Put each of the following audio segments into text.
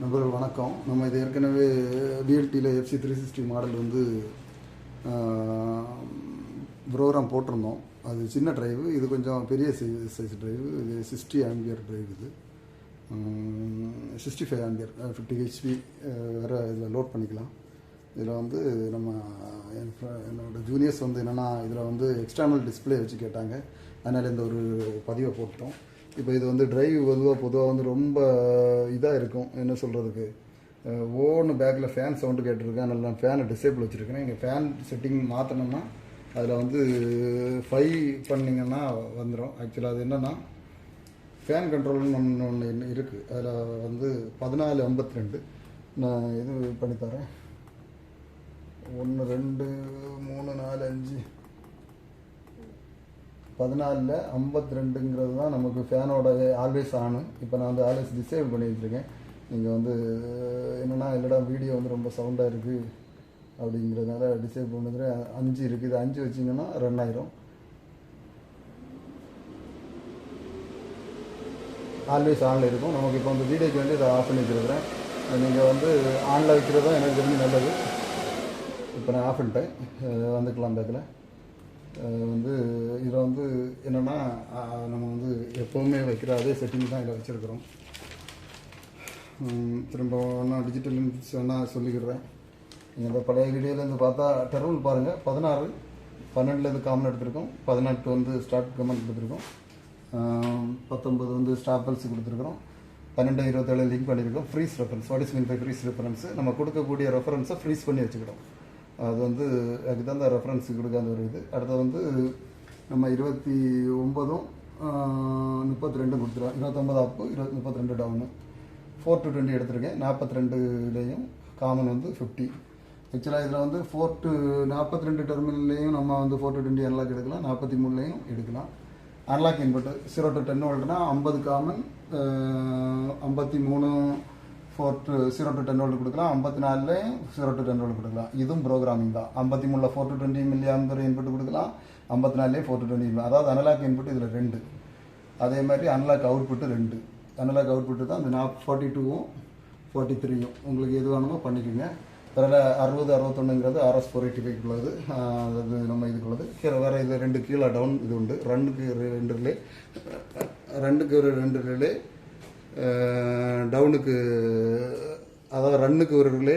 நண்பர்கள் வணக்கம். நம்ம இது ஏற்கனவே பிஎல்டியில் எஃப்சி 360 மாடல் வந்து ப்ரோக்ராம் போட்டிருந்தோம். அது சின்ன டிரைவு, இது கொஞ்சம் பெரிய சைஸ் டிரைவு. இது 60 ஆம்பியர் டிரைவ். இது 65 ஆம்பியர் 50 ஹெச்பி வேறு இதில் லோட் பண்ணிக்கலாம். இதில் வந்து நம்ம என்னோடய ஜூனியர்ஸ் வந்து என்னென்னா இதில் வந்து எக்ஸ்டர்னல் டிஸ்பிளே வச்சு கேட்டாங்க. அதனால் இந்த ஒரு பதிவை போட்டோம். இப்போ இது வந்து டிரைவ் பொதுவாக வந்து ரொம்ப இதாக இருக்கும். என்ன சொல்கிறதுக்கு, ஓன்னு பேக்கில் ஃபேன் சவுண்டு கேட்டிருக்கேன். அதனால் நான் ஃபேனை டிசேபிள் வச்சுருக்கேன். இங்கே ஃபேன் செட்டிங் மாற்றினோம்னா அதில் வந்து 5 பண்ணிங்கன்னா வந்துடும். ஆக்சுவலாக அது என்னென்னா ஃபேன் கண்ட்ரோல்னு ஒன்று இருக்குது. அதில் வந்து 1452 நான் இது பண்ணித்தரேன். 1 2 3 4 5 14 52ங்கிறது தான் நமக்கு ஃபேனோட ஆல்வேஸ் ஆனு. இப்போ நான் வந்து ஆல்வேஸ் டிசேபிள் பண்ணி வச்சுருக்கேன். நீங்கள் வந்து என்னென்னா இல்லைடா வீடியோ வந்து ரொம்ப சவுண்டாக இருக்குது அப்படிங்கிறதுனால டிசேபிள் பண்ணது 5 இருக்குது. இது 5 வச்சிங்கன்னா ரன் ஆயிரும். ஆல்வேஸ் ஆனில் இருக்கும். நமக்கு இப்போ வந்து வீடியோக்கு வேண்டி இதை ஆஃப் பண்ணி வச்சுருக்கிறேன். நீங்கள் வந்து ஆனில் வைக்கிறது தான் எனக்கு தெரிஞ்சு நல்லது. இப்போ நான் ஆஃப் பண்ணிட்டேன். வந்துக்கலாம் பேக்கில் வந்து இதில் வந்து என்னென்னா நம்ம வந்து எப்போவுமே வைக்கிற அதே செட்டிங் தான் இதில் வச்சுருக்குறோம். திரும்ப ஒன்றா டிஜிட்டல் இன்ஃபுட்ஸ் வேணால் சொல்லிக்கிறேன். நீங்கள் இந்த பழைய வீடியோலேருந்து பார்த்தா டெர்மினல் பாருங்கள். 16 12 காமன் எடுத்துருக்கோம். 18 வந்து ஸ்டார்ட் கமெண்ட் கொடுத்துருக்கோம். 19 வந்து ஸ்டாப்பல்ஸ் கொடுத்துருக்குறோம். 12 27 லிங்க் பண்ணியிருக்கோம். Freeze reference. What is mean by freeze reference? நம்ம கொடுக்கக்கூடிய ரெஃபரன்ஸை ஃப்ரீஸ் பண்ணி வச்சுக்கிறோம். அது வந்து அதுக்கு தான் அந்த ரெஃபரன்ஸு கொடுக்காத ஒரு இது. அடுத்து வந்து நம்ம 29 32 கொடுத்துருவோம். 29 அப்பு 32 டவுனு. 4 to 20 எடுத்திருக்கேன். 42லேயும் காமன் வந்து 50. ஆக்சுவலாக இதில் வந்து 4 to 42 டெர்மினல்லையும் நம்ம வந்து 4 to 20 அன்லாக் எடுக்கலாம். 43லையும் எடுக்கலாம். Unlock input 0 to 10 வோல்ட்னா 50 common, 53 4 to 0 to 10 volt கொடுக்கலாம். 54லேயும் 0 to 10 வோல்ட் கொடுக்கலாம். இதுவும் ப்ரோக்ராமிங் தான். 53 4 to 20 மில்லி ஆம்பர் இன்புட் கொடுக்கலாம். 54லேயும் 4 to 20. அதாவது அனலாக் இன்புட் இதில் 2. அதே மாதிரி அனலாக் அவுட்புட்டு 2. அனலாக் அவுட்புட்டு தான் இந்த 42ம் 43யும் உங்களுக்கு எது வேணுமோ பண்ணிக்கோங்க. அதில் 60 61ங்கிறது RS 485 உள்ளது. அது நம்ம இதுக்குள்ளது. கீழே வேறு இது 2 கீழே டவுன் இது உண்டு. ரன்னுக்கு 2 ரிலே, ரன்னுக்கு ஒரு 2 ரிலே, டவுனுக்கு அதாவது ரன்னுக்கு ஒரு ரிலே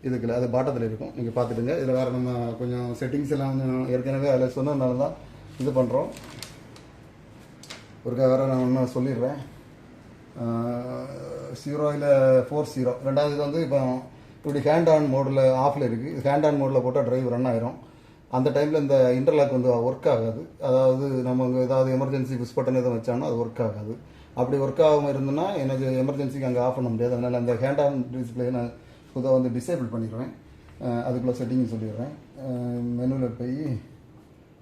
இதுக்குள்ள அது பாட்டத்தில் இருக்கும். நீங்கள் பார்த்துட்டுங்க. இதில் வேறு நம்ம கொஞ்சம் செட்டிங்ஸ் எல்லாம் கொஞ்சம் ஏற்கனவே அதில் சொன்னதுனால தான் இது பண்ணுறோம். ஒருக்கா வேறு நான் ஒன்று சொல்லிடுறேன். 0ல் 40. ரெண்டாவது இது வந்து இப்போ இப்படி ஹேண்ட் ஆன் மோடில் ஆஃபில் இருக்குது. இது ஹேண்ட் ஆன் மோடில் போட்டால் டிரைவ் ரன் ஆயிரும். அந்த டைமில் இந்த இன்டர்லாக் வந்து ஒர்க் ஆகாது. அதாவது நம்ம ஏதாவது எமர்ஜென்சி புஷ் பட்டன் எதுவும் வச்சாலும் அது ஒர்க் ஆகாது. அப்படி ஒர்க் ஆகாமல் இருந்ததுன்னா எனக்கு எமர்ஜென்சிக்கு அங்கே ஆஃப் பண்ண முடியாது. அதனால் அந்த ஹேண்ட் ஆன் டிஸ்பிளே நான் பொதுவாக வந்து டிசேபிள் பண்ணிடுவேன். அதுக்குள்ளே செட்டிங் சொல்லிடுறேன். மெனுவில் போய்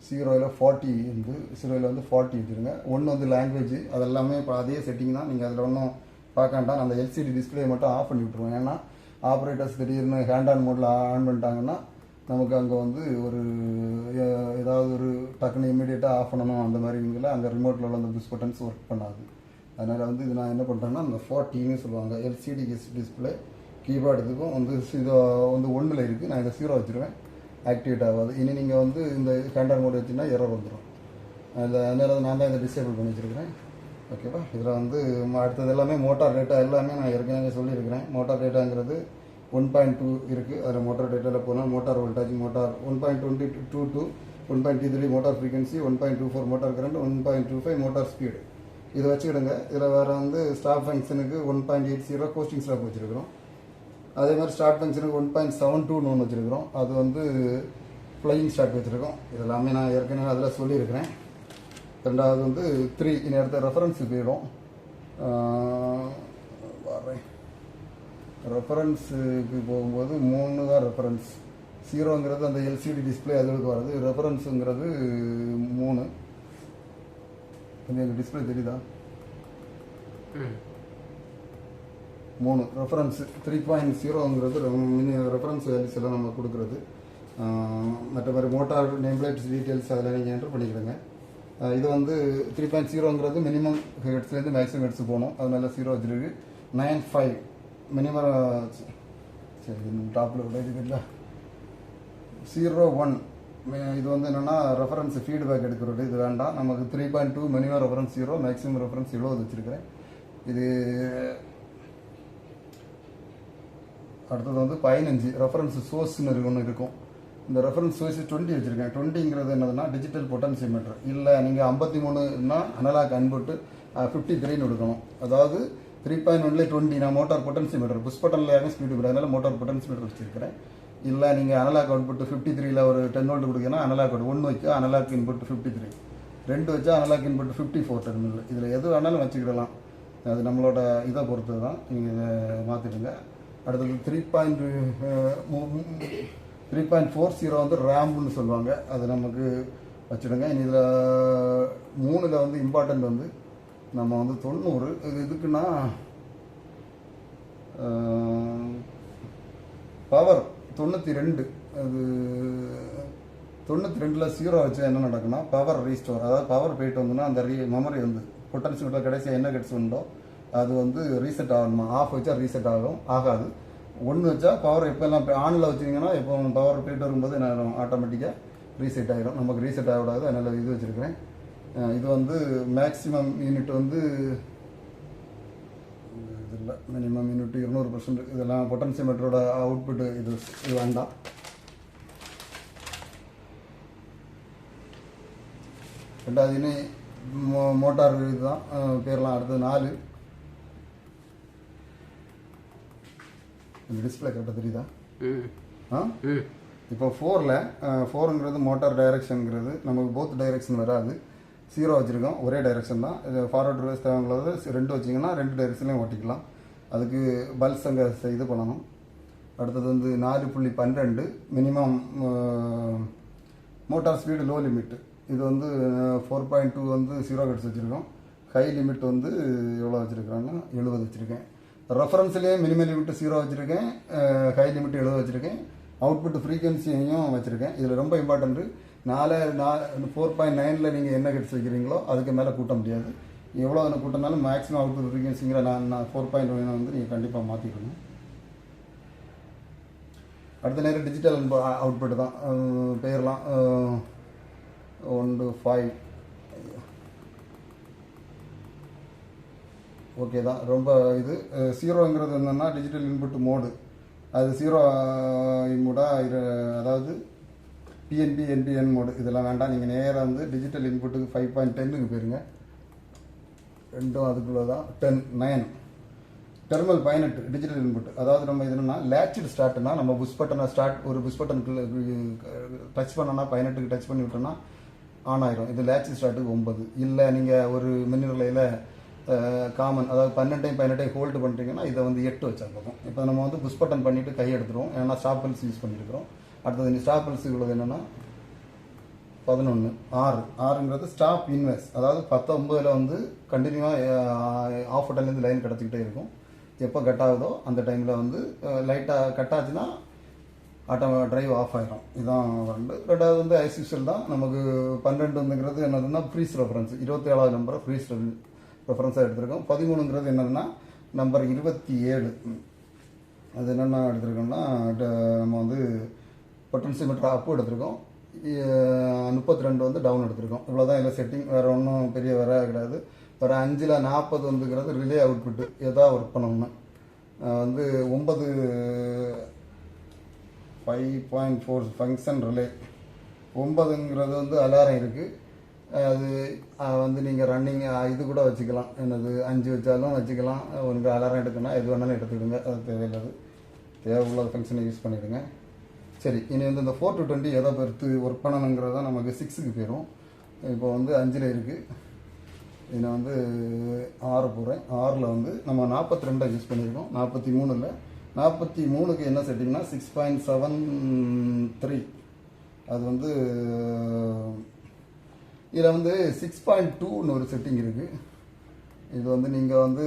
0ல் 40 வந்து 0ல் வந்து 40 வச்சுருங்க. 1 வந்து லாங்குவேஜ். அதெல்லாமே இப்போ அதே செட்டிங் தான். நீங்கள் அதில் ஒன்றும் பார்க்காண்டாம். அந்த எல்சிடி டிஸ்பிளே மட்டும் ஆஃப் பண்ணி விட்ருவோம். ஏன்னா ஆப்ரேட்டர்ஸ் திடீர்னு ஹேண்ட் ஆன் மோடில் ஆன் பண்ணிட்டாங்கன்னா நமக்கு அங்கே வந்து ஒரு ஏதாவது ஒரு டக்குன்னு இமீடியட்டாக ஆஃப் பண்ணணும் அந்த மாதிரிங்கள அங்கே ரிமோட்டில் உள்ள அந்த புஷ் பட்டன்ஸ் ஒர்க் பண்ணாது. அதனால் வந்து இது நான் என்ன பண்ணுறேன்னா அந்த 40ன்னு சொல்லுவாங்க எல்சிடி டிஸ்பிளே கீபோர்டு இதுக்கும் வந்து இது வந்து 1ல் இருக்குது. நான் இதை 0 வச்சுருவேன். ஆக்டிவேட் ஆகாது. இனி நீங்கள் வந்து இந்த ஹேண்ட் ஆன் மோட் வச்சுன்னா எரர் வந்துடும். அதனால் நான் தான் இதை டிசேபிள் பண்ணி வச்சுருக்கிறேன். ஓகேவா? இதில் வந்து அடுத்தது எல்லாமே மோட்டார் டேட்டா எல்லாமே நான் ஏற்கனவே சொல்லியிருக்கிறேன். மோட்டார் டேட்டாங்கிறது 1.2 இருக்குது. அதில் மோட்டார் டேட்டாவில் போனால் motor voltage, motor 1.22 to 1.23 motor frequency, 1.24 motor current, 1.25 motor speed. இதை வச்சுக்கிடுங்க. இதில் வேறு வந்து ஸ்டாப் ஃபங்க்ஷனுக்கு 1.80 கோஸ்டிங் ஸ்டாப் வச்சுருக்கிறோம். அதே மாதிரி ஸ்டார்ட் ஃபங்க்ஷனுக்கு 1.72 ஒன்று வச்சுருக்கிறோம். அது வந்து ஃப்ளையிங் ஸ்டார்ட் வச்சுருக்கோம். இதெல்லாமே நான் ஏற்கனவே அதில் சொல்லியிருக்கிறேன். ரெண்டாவது வந்து 3 இனி அடுத்த ரெஃபரன்ஸுக்கு போயிடும். வரேன். ரெஃபரன்ஸுக்கு போகும்போது 3 தான் ரெஃபரன்ஸ். 0ங்கிறது அந்த எல்சிடி டிஸ்பிளே அதுக்கு வருது. ரெஃபரன்ஸுங்கிறது 3. எனக்கு டிஸ்பிளே தெரியுதா? 3 ரெஃபரன்ஸ். 3.0ங்கிறது ரெஃபரன்ஸ் வேல்யூஸ் எல்லாம் நம்ம கொடுக்குறது. மற்ற மாதிரி மோட்டார் நேம் பிளேட்ஸ் டீட்டெயில்ஸ் அதில் நீங்கள் என்ட்ரு பண்ணிக்கிறேங்க. இது வந்து 3.0ங்கிறது மினிமம் ஹெட்ஸ்லேருந்து மேக்ஸிமம் ஹெட்ஸ் போகணும். அதனால 0 வச்சுருக்கு. 9.5 மினிமம் சரி டாப்பில் கூட இது இல்லை 01 இது வந்து என்னென்னா ரெஃபரன்ஸ் ஃபீட்பேக் எடுக்கிறது இது வேண்டாம் நமக்கு 3.2 மினிமம் ரெஃபரன்ஸ் 0 மேக்ஸிமம் ரெஃபரன்ஸ் 70 வச்சுருக்கிறேன். இது அடுத்தது வந்து 15 ரெஃபரன்ஸ் சோர்ஸ்னு ஒன்று இருக்கும். இந்த ரெஃபரன்ஸ் சோர்ஸ் 20 வச்சுருக்கேன். 20ங்கிறது என்னதுன்னா டிஜிட்டல் பொட்டன்சியோமீட்டர். இல்லை நீங்கள் 53னா அனலாக் அன்புட்டு 53ன்னு எடுக்கணும். அதாவது 3.1ல 20 நான் மோட்டார் பொட்டன்சியோமீட்டர் புஷ் பட்டனில் யாரும் ஸ்பீடு கிடையாது, மோட்டார் பொட்டன்சியோமீட்டர் வச்சுருக்கிறேன். இல்லை நீங்கள் அனலாக் அவுட்புட் 53ல் ஒரு 10 வோல்ட் கொடுத்தீங்கன்னா அனலாக் அவுட் 1 வச்சு அனலாக் இன்புட் 53, 2 வச்சா அனலாக் இன்புட் 54 டெர்மினல். இதில் எது வேணாலும் வச்சுக்கிடலாம், அது நம்மளோட இதை பொறுத்து தான். நீங்கள் இதை மாற்றிடுங்க. அடுத்தது 3.40 வந்து ரேம்புன்னு சொல்லுவாங்க, அது நமக்கு வச்சுடுங்க. இனி இதில் 3ல் வந்து இம்பார்ட்டன்ட் வந்து நம்ம வந்து 90 இது எதுக்குன்னா பவர் 92. அது 92ல் 0 வச்சு என்ன நடக்குன்னா பவர் ரீஸ்டோர், அதாவது பவர் போயிட்டு வந்துன்னா அந்த மெமரி வந்து பொட்டன்சியோமீட்டர் கடைசியாக என்ன கட்ஸ் உண்டோ அது வந்து ரீசெட் ஆகணுமா. ஆஃப் வச்சா ரீசெட் ஆகாது. 1 வச்சா பவர் எப்போல்லாம் ஆனில் வச்சிங்கன்னா எப்போ பவர் போயிட்டு வரும்போது என்ன ஆகிடும், ஆட்டோமேட்டிக்காக ரீசெட் ஆகிடும். நமக்கு ரீசெட் ஆகக்கூடாது, அதனால் இது வச்சுருக்கிறேன். இது வந்து மேக்ஸிமம் யூனிட் வந்து இது இல்லை, மினிமம் யூனிட் 200%. இதெல்லாம் பொட்டன்சியோமீட்டரோட அவுட்புட்டு இது வேண்டாம். ரெண்டாவது இனி மோட்டார் இதுதான் பேர்லாம். அடுத்தது 4 டிஸ்பிளே கரெக்டாக தெரியுதா? இப்போ 4ங்கிறது மோட்டார் டைரக்ஷனுங்கிறது நமக்கு போத் டைரக்ஷன் வராது. 0 வச்சுருக்கோம், ஒரே டைரக்ஷன் தான். இது ஃபார்வர்ட் ரிவர்ஸ் தேவைங்கிறது 2 வச்சிங்கன்னா 2 டைரக்ஷன்லையும் ஓட்டிக்கலாம். அதுக்கு பல்ஸ் அங்கே இது பண்ணணும். அடுத்தது வந்து 4.12 minimum motor speed low limit. இது வந்து 4.2 வந்து 0 ஹெர்ட்ஸ் வச்சுருக்கோம். ஹை லிமிட் வந்து எவ்வளோ வச்சுருக்காங்கன்னா 70 வச்சுருக்கேன். ரெஃபரன்ஸ்லேயே மினிமம் லிமிட்டு 0 வச்சுருக்கேன், ஹை லிமிட் 70 வச்சுருக்கேன். அவுட்புட் ஃப்ரீக்வன்சியையும் வச்சுருக்கேன். இதில் ரொம்ப இம்பார்ட்டண்ட்டு 4.9ல் நீங்கள் என்ன ஹெர்ட்ஸ் வைக்கிறீங்களோ அதுக்கு மேலே கூட்ட முடியாது. எவ்வளோ கூட்டினாலும் மேக்ஸிமம் அவுட்புட் ஃப்ரீக்வன்சிங்கிற நான் 4.9 வந்து நீங்கள் கண்டிப்பாக மாற்றிக்கணும். அடுத்த நேரம் டிஜிட்டல் அவுட்புட் தான் பேர்லாம் 1 to 5 ஓகே தான். ரொம்ப இது 0ங்கிறது என்னென்னா டிஜிட்டல் இன்புட் மோடு, அது 0 மோடாக அதாவது பிஎன்பி என்பிஎன் மோடு இதெல்லாம் வேண்டாம். நீங்கள் நேராக வந்து டிஜிட்டல் இன்புட்டுக்கு 5.10க்கு போயிருங்க. ரெண்டும் அதுக்குள்ளே தான் 9 டெர்மினல் 18 டிஜிட்டல் இன்புட். அதாவது நம்ம இது என்னன்னா லேட்சட் ஸ்டார்ட்னா நம்ம புஷ் பட்டனை ஒரு புஷ் பட்டனுக்குள்ள டச் பண்ணோன்னா 18க்கு டச் பண்ணி விட்டோன்னா ஆன் ஆயிரும். இது லேட்சட் ஸ்டார்ட்டுக்கு 9. இல்லை நீங்கள் ஒரு மின்னிலையில் காமன் அதாவது 18 ஹோல்டு பண்ணுறீங்கன்னா இதை வந்து 8 வச்சா போதும். இப்போ நம்ம வந்து புஷ் பட்டன் பண்ணிவிட்டு கை எடுத்துருவோம், ஏன்னா ஸ்டாப் பல்ஸ் யூஸ் பண்ணியிருக்கிறோம். அடுத்தது ஸ்டாப் பல்ஸ் உள்ளது என்னென்னா 11 6ங்கிறது ஸ்டாப் இன்வெர்ஸ், அதாவது 19ல் வந்து கண்டினியூவாக ஆஃப் பட்டன்லேருந்து லைன் கிடச்சிக்கிட்டே இருக்கும். எப்போ கட் ஆகுதோ அந்த டைமில் வந்து லைட்டாக கட் ஆச்சுன்னா டிரைவ் ஆஃப் ஆகிடும். இதுதான் 2. ரெண்டாவது வந்து ஐசியூஷல் தான். நமக்கு 12ங்கிறது என்னதுன்னா ஃப்ரீஸ் ரெஃபரன்ஸ் 27வது நம்பரை ஃப்ரீஸ் ரெஃபரன்ஸாக எடுத்திருக்கோம். 13ங்கிறது என்னதுன்னா நம்பர் 27. அது என்னென்ன எடுத்திருக்கோம்னா நம்ம வந்து பொட்டன்சியோமீட்டர் அப்பு எடுத்திருக்கோம், 32 வந்து டவுன் எடுத்திருக்கோம். இவ்வளோதான் இல்லை செட்டிங், வேறு ஒன்றும் பெரிய வேற கிடையாது. வேறு 5ல் 40 வந்துங்கிறது ரிலே அவுட்புட்டு எதாவது ஒர்க் பண்ணணும்னு வந்து 9 5.4 ஃபங்க்ஷன் ரிலே. 9ங்கிறது வந்து அலாரம் இருக்குது, அது வந்து நீங்கள் ரன்னிங் இது கூட வச்சுக்கலாம். என்னது 5 வச்சாலும் வச்சுக்கலாம். உங்களுக்கு அலாரம் எடுக்கணும்னா எது வேணாலும் எடுத்துக்கிடுங்க, அது தேவையில்லாது. தேவையுள்ள ஃபங்க்ஷனை யூஸ் பண்ணிவிடுங்க. சரி, இனி வந்து இந்த 4 to 20 எதை பொறுத்து ஒர்க் பண்ணணுங்கிறது தான் நமக்கு 6க்கு போயிடும். இப்போ வந்து 5ல் இருக்குது, இதில் வந்து 6 போடுறேன். 6ல் வந்து நம்ம 42 யூஸ் பண்ணியிருக்கோம். 43ல் 43க்கு என்ன செட்டிங்னா 6.73. அது வந்து இதில் வந்து 6.2ன்னு ஒரு செட்டிங் இருக்குது. இது வந்து நீங்கள் வந்து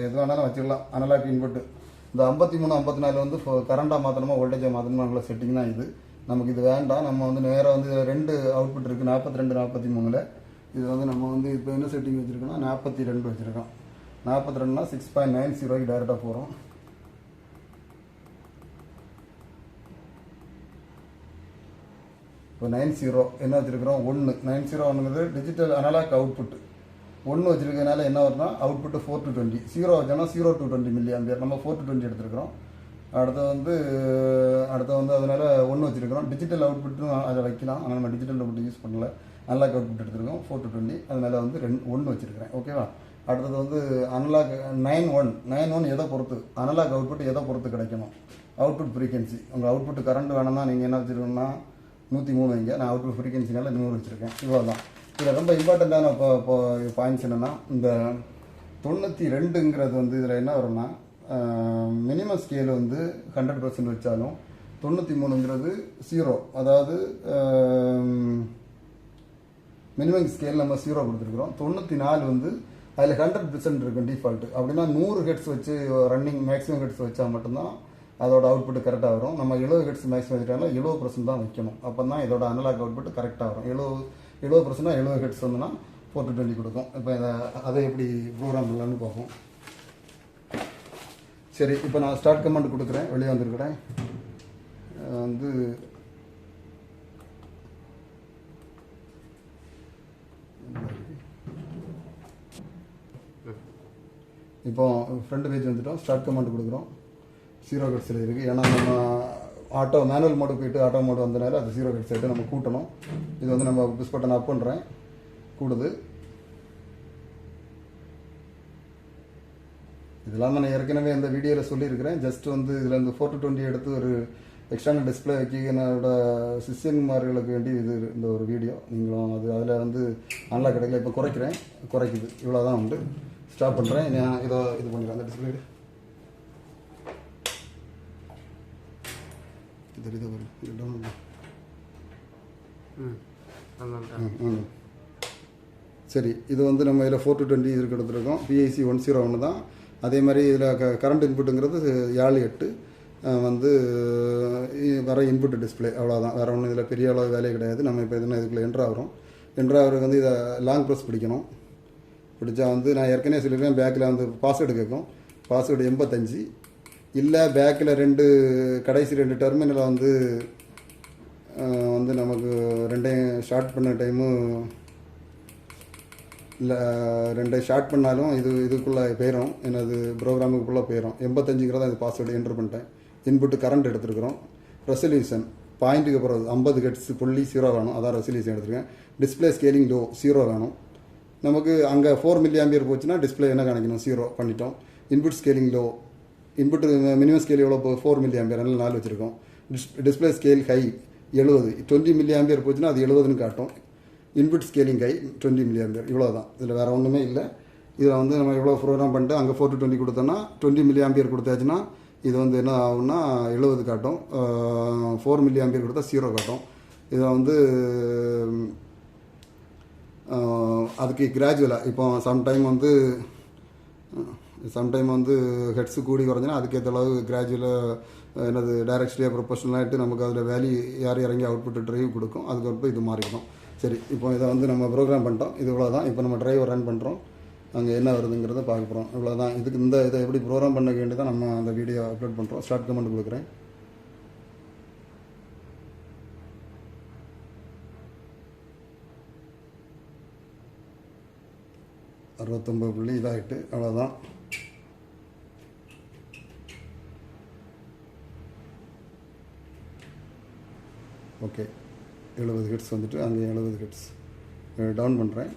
எது வேணாலும் வச்சுக்கலாம். அனலாக் இன்புட்டு இந்த 53 54 வந்து கரண்டாக மாற்றணுமா வோல்டேஜை மாற்றணுமா செட்டிங் தான் இது. நமக்கு இது வேண்டாம். நம்ம வந்து நேராக வந்து 2 அவுட்புட் இருக்குது 42 43ல். இது வந்து நம்ம வந்து இப்போ என்ன செட்டிங் வச்சுருக்கோம்னா 42 வச்சுருக்கோம். 42னா 6.90க்கு டேரெக்டாக போகிறோம். இப்போ 90 என்ன வச்சுருக்கிறோம் 1 901ங்கிறது டிஜிட்டல் அனலாக் அவுட்புட் 1 வச்சுருக்கிறதுனால என்ன வரும்னா அவுட்புட்டு 4 to 20, 0 வச்சோன்னா 0 to 20 மில்லி ஆம்பியர், நம்ம 4 to 20 எடுத்துருக்கிறோம். அடுத்து வந்து அதனால் 1 வச்சுருக்கிறோம். டிஜிட்டல் அவுட்புட்டும் அதை வைக்கலாம், ஆனால் நம்ம டிஜிட்டல் அவுட்புட் யூஸ் பண்ணல, அனலாக் அவுட்புட் எடுத்துருக்கோம் 4 to 20, அதனால் வந்து 1 வச்சுருக்கிறேன். ஓகேவா? அடுத்தது வந்து அனலாக் 91 எதை பொறுத்து, அனலாக் அவுட்புட் எதை பொறுத்து கிடைக்கணும், அவுட்புட் ஃப்ரீக்வன்சி. உங்கள் அவுட்புட் கரண்ட் வேணும்னா நீங்கள் என்ன வச்சுருக்கணும்னா 103 வைங்க, நான் அவுட்புட் ஃப்ரீக்வன்சினால 100 வச்சுருக்கேன். இவ்வளோ தான். இதில் ரொம்ப இம்பார்ட்டண்ட்டான பாயிண்ட்ஸ் என்னென்னா, இந்த 92ங்கிறது வந்து இதில் என்ன வரும்னா மினிமம் ஸ்கேல் வந்து 100% வச்சாலும் 93ங்கிறது 0, அதாவது மினிமம் ஸ்கேல் நம்ம 0 கொடுத்துருக்குறோம். 94 வந்து அதில் 100% இருக்கும் டிஃபால்ட்டு. அப்படின்னா 100 ஹெட்ஸ் வச்சு ரன்னிங் மேக்ஸிமம் ஹெட்ஸ் வச்சா மட்டும்தான் அதோட அவுட்புட் கரெக்டாக வரும். நம்ம 70 ஹெட்ஸ் மேக்ஸிமம் வச்சுட்டாலும் 70% தான் வைக்கணும், அப்போ தான் இதோட அனலாக் அவுட்புட் கரெக்டாக வரும். 70% 70 ஹெட்ஸ் வந்துன்னா 4 to 20 கொடுக்கும். இப்போ அதை எப்படி ப்ரோக்ராம் பண்ணலான்னு பார்ப்போம். சரி, இப்போ நான் ஸ்டார்ட் கமாண்ட் கொடுக்குறேன், வெளியே வந்துருக்கிறேன். வந்து இப்போ ஃப்ரண்ட் பேஜ் வந்துட்டோம். ஸ்டார்ட் கமாண்ட் கொடுக்குறோம். 0 ஹெட்ஸில் இருக்குது, ஏன்னா நம்ம மேனுவல் மோடு போயிட்டு ஆட்டோ மோடு வந்தனால அது 0 ஹெட்ஸ் ஆகிட்டு நம்ம கூட்டணும். இது வந்து நம்ம புஷ் பட்டன் அப் பண்ணுறேன், கூடுது. இதெல்லாம் நான் ஏற்கனவே இந்த வீடியோவில் சொல்லியிருக்கிறேன். ஜஸ்ட் வந்து இதில் இந்த 4 to 20 எடுத்து ஒரு எக்ஸ்டர்னல் டிஸ்பிளே வைக்க என்னோட சிஷியன்மார்களுக்கு வேண்டி இது இந்த ஒரு வீடியோ. நீங்களும் அதில் வந்து அனலாக் கிடைக்கல, இப்போ குறைக்குது. இவ்வளோ தான் உண்டு. ஸ்டாப் பண்ணுறேன். நான் இது பண்ணிடுறேன். அந்த டிஸ்பிளே சரி, இது வந்து நம்ம இதில் 4 to 20 இதுக்கு எடுத்துருக்கோம். PIC 101 தான். அதே மாதிரி இதில் கரண்ட் இன்புட்டுங்கிறது 7-8 வந்து வர இன்புட் டிஸ்பிளே, அவ்வளோதான். வேறு ஒன்றும் இதில் பெரிய அளவு வேலையே கிடையாது. நம்ம இப்போ எதுனா இதுக்குள்ளே என்ட்ராகிறதுக்கு வந்து இதை லாங் ப்ரெஸ் பிடிக்கணும். பிடிச்சா வந்து நான் ஏற்கனவே சொல்லியிருக்கேன், பேக்கில் வந்து பாஸ்வேர்டு கேட்கும். பாஸ்வேர்டு 85 இல்லை, பேக்கில் கடைசி 2 டெர்மினலை வந்து நமக்கு ரெண்டையும் ஷார்ட் பண்ண டைமு இல்லை, 2 ஷார்ட் பண்ணாலும் இதுக்குள்ளே போயிடும், என்னது ப்ரோக்ராமுக்குள்ளே போயிடும். 85ங்கிறத இது பாஸ்வேர்டு என்ட்ரு பண்ணிட்டேன். இன்புட்டு கரண்ட் எடுத்துருக்குறோம். ரெசல்யூஷன் பாயிண்ட்டுக்கு போகிறது 50 ஹெட்ஸ் புள்ளி 0 வேணும், அதான் ரெசல்யூஷன் எடுத்துருக்கேன். டிஸ்பிளே ஸ்கேலிங் லோ 0 வேணும். நமக்கு அங்கே 4 மில்லி ஆம்பியர் போச்சுன்னா டிஸ்பிளே என்ன காணிக்கணும், 0 பண்ணிட்டோம். Input scaling low, input minimum scale எவ்வளோ 4 மில்லி ஆம்பியர், அதனால் 4 வச்சுருக்கோம். Display scale high 70, 20 milli ampere போச்சுன்னா அது 70ன்னு காட்டும். Input scaling high 20 milli ampere, இவ்வளோ தான். இதில் வேறு ஒன்றுமே இல்லை. இதில் வந்து நம்ம எவ்வளோ ப்ரோக்ராம் பண்ணிட்டு அங்கே 4 to 20 கொடுத்தோன்னா 20 மில்லி ஆம்பியர் கொடுத்தாச்சுன்னா இது வந்து என்ன ஆகும்னா 70 காட்டும். 4 மில்லி ஆம்பியர் கொடுத்தா 0 காட்டும். இதில் வந்து அதுக்கு கிராஜுவலாக இப்போ சம்டைம் வந்து ஹெட்ஸு கூடி குறைஞ்சினா அதுக்கேற்ற அளவு கிராஜுவலாக என்னது டைரக்ஷனியாக ப்ரொபோஷனலாகிட்டு நமக்கு அதில் வேல்யூ இறங்கி அவுட்புட் ட்ரைவ் கொடுக்கும். அதுக்கப்புறம் இது மாறிக்கணும். சரி, இப்போ இதை வந்து நம்ம ப்ரோக்ராம் பண்ணிட்டோம். இது இவ்வளோ தான். இப்போ நம்ம டிரைவர் ரன் பண்ணுறோம், அங்கே என்ன வருதுங்கிறத பார்க்க போகிறோம். இவ்வளோ தான். இதுக்கு இதை எப்படி ப்ரோக்ராம் பண்ண வேண்டி தான் நம்ம அந்த வீடியோ அப்லோட் பண்ணுறோம். ஸ்டார்ட் கமெண்ட் கொடுக்குறேன். $69 இதாகிட்டு, அவ்வளோதான். ஓகே, 70 ஹெட்ஸ் வந்துட்டு அங்கே 70 ஹெட்ஸ் டவுன் பண்ணுறேன்.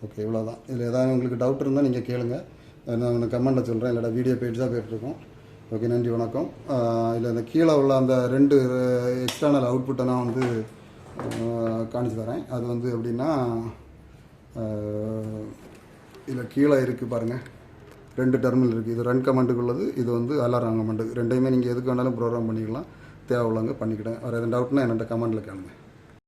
ஓகே, இவ்வளோதான். இதில் ஏதாவது உங்களுக்கு டவுட் இருந்தால் நீங்கள் கேளுங்க, நான் கமெண்ட்டில் சொல்கிறேன், இல்லைடா வீடியோ பேஜ் தான் போயிட்டுருக்கோம். ஓகே, நன்றி, வணக்கம். இல்லை இந்த கீழே உள்ள அந்த 2 எக்ஸ்டர்னல் அவுட்புட்டை நான் வந்து காணிச்சு தரேன். அது வந்து எப்படின்னா இதில் கீழே இருக்குது பாருங்கள், 2 டெர்மினல் இருக்குது. இது ரன் கமெண்ட்டுக்கு உள்ளது, இது வந்து அலாரம் கமெண்ட்டுக்கு. ரெண்டையுமே நீங்கள் எதுக்கு வேணாலும் ப்ரோக்ராம் பண்ணிக்கலாம், தேவையுள்ளவங்க பண்ணிக்கிட்டேன். வேறு எதுவும் டவுட்னா என்கிட்ட கமெண்ட்டில் கேளுங்க.